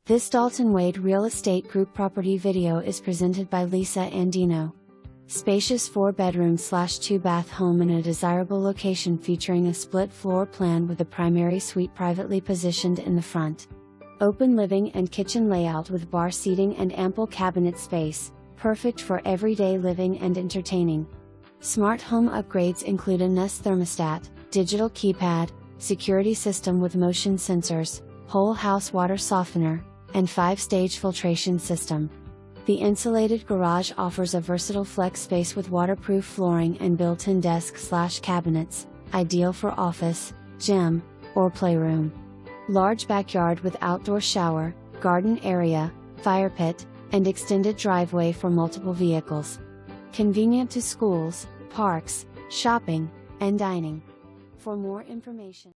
This Dalton Wade Real Estate Group property video is presented by Lisa Andino. Spacious 4-bedroom/2-bath home in a desirable location featuring a split floor plan with a primary suite privately positioned in the front. Open living and kitchen layout with bar seating and ample cabinet space, perfect for everyday living and entertaining. Smart home upgrades include a Nest thermostat, digital keypad, security system with motion sensors, whole house water softener, and 5-stage filtration system. The insulated garage offers a versatile flex space with waterproof flooring and built-in desk/cabinets, ideal for office, gym, or playroom. Large backyard with outdoor shower, garden area, fire pit, and extended driveway for multiple vehicles. Convenient to schools, parks, shopping, and dining. For more information